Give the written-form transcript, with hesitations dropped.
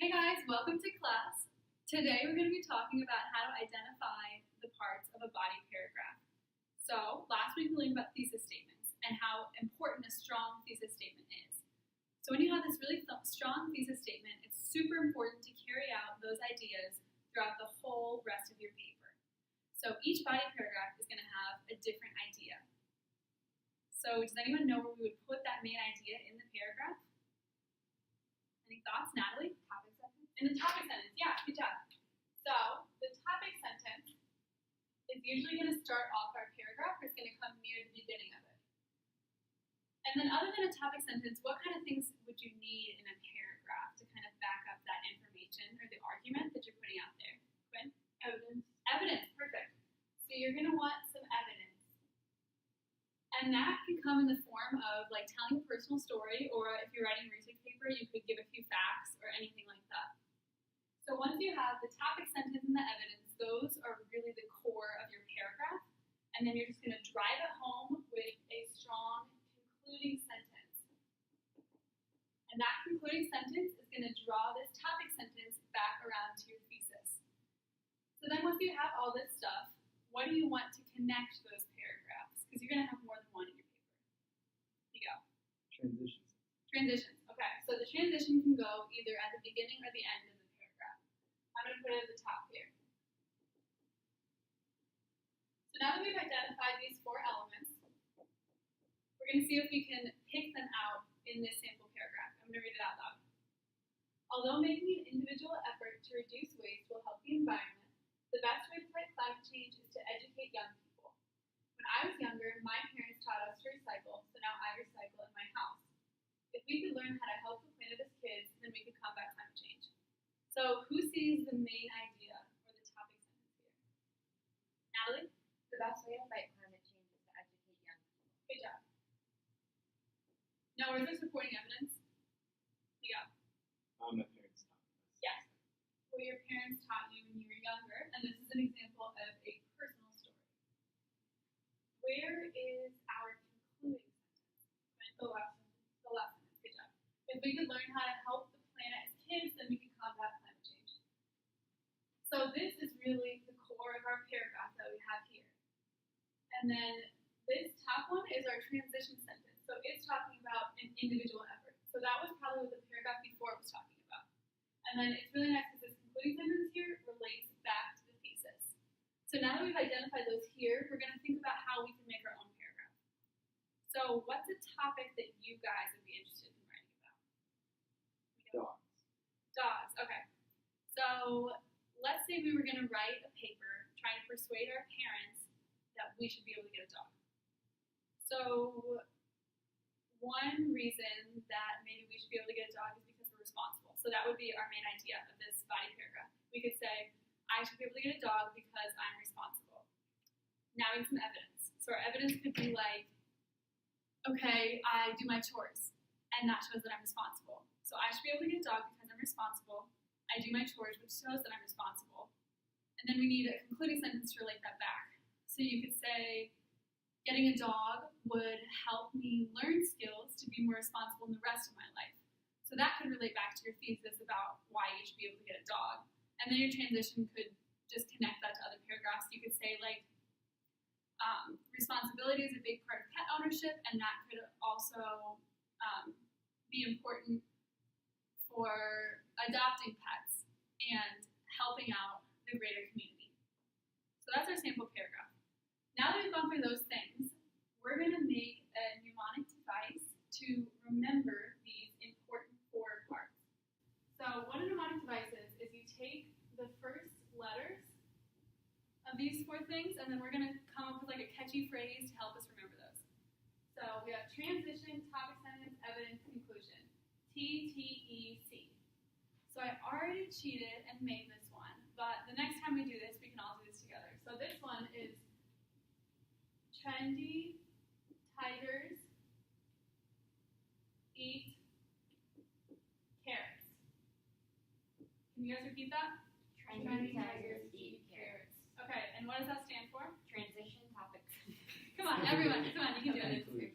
Hey guys, welcome to class. Today we're going to be talking about how to identify the parts of a body paragraph. So last week we learned about thesis statements and how important a strong thesis statement is. So when you have this really strong thesis statement, it's super important to carry out those ideas throughout the whole rest of your paper. So each body paragraph is going to have a different idea. So does anyone know where we would put that main idea in the paragraph? Any thoughts, Natalie? Topic sentence? In the topic sentence, yeah, good job. So the topic sentence is usually going to start off our paragraph, or it's going to come near the beginning of it. And then other than a topic sentence, what kind of things would you need in a paragraph to kind of back up that information or the argument that you're putting out there? Quinn? Evidence. Evidence, perfect. So you're going to want some evidence. And that can come in the form of like telling a personal story, or if you're writing a research paper, you could give a few facts or anything like that. So once you have the topic sentence and the evidence, those are really the core of your paragraph. And then you're just going to drive it home with a strong concluding sentence. And that concluding sentence is going to draw this topic sentence back around to your thesis. So then once you have all this stuff, what do you want to connect those paragraphs? Because you're going to have more than one in your paper. Here you go. Transitions. Transitions. Okay, so the transition can go either at the beginning or the end of the paragraph. I'm going to put it at the top here. So now that we've identified these four elements, we're going to see if we can pick them out in this sample paragraph. I'm going to read it out loud. Although making an individual effort to reduce waste will help the environment, the best way to fight climate change is to educate young people. When I was younger, my parents taught us to recycle, so now I recycle in my house. If we could learn how to help the planet as kids, then we could combat climate change. So who sees the main idea or the topic sentence here? Natalie? The best way to fight climate change is to educate young people. Good job. Now, is there supporting evidence? Here you go. My parents taught me this. Yes. What your parents taught you when you were younger, and this is an example of a personal story. Where is our concluding sentence? The last sentence. The last sentence. Good job. If we could learn how to help the planet as kids, then we can combat climate change. So this is really the core of our paragraph that we have here. And then this top one is our transition sentence. So it's talking about an individual effort. So that was probably what the paragraph before was talking about. And then it's really nice because this concluding sentence here relates back to the thesis. So now that we've identified those here, we're going to think about how we can make our own paragraph. So what's a topic that you guys would be interested in writing about? Dogs. Dogs, okay. So let's say we were going to write a paper trying to persuade our parents that we should be able to get a dog. So one reason that maybe we should be able to get a dog is because we're responsible. So that would be our main idea of this body paragraph. We could say, I should be able to get a dog because I'm responsible. Now we need some evidence. So our evidence could be like, okay, I do my chores, and that shows that I'm responsible. So I should be able to get a dog because I'm responsible. I do my chores, which shows that I'm responsible. And then we need a concluding sentence to relate that back. So you could say, getting a dog would help me learn skills to be more responsible in the rest of my life. So that could relate back to your thesis about why you should be able to get a dog. And then your transition could just connect that to other paragraphs. You could say like, responsibility is a big part of pet ownership, and that could also be important for adopting pets and helping out the greater community. So that's our sample paragraph. Now that we've gone through those things, we're going to make a mnemonic device to remember these important four parts. So what a mnemonic device is you take the first letters of these four things, and then we're going to come up with like a catchy phrase to help us remember those. So we have transition, topic sentence, evidence, conclusion. TTEC. So I already cheated and made this one, but the next time we do this, we can all do this together. So this one is trendy tigers eat carrots. Can you guys repeat that? Trendy tigers eat carrots. Okay, and what does that stand for? Transition topic. Come on, everyone. Come on, you can do it.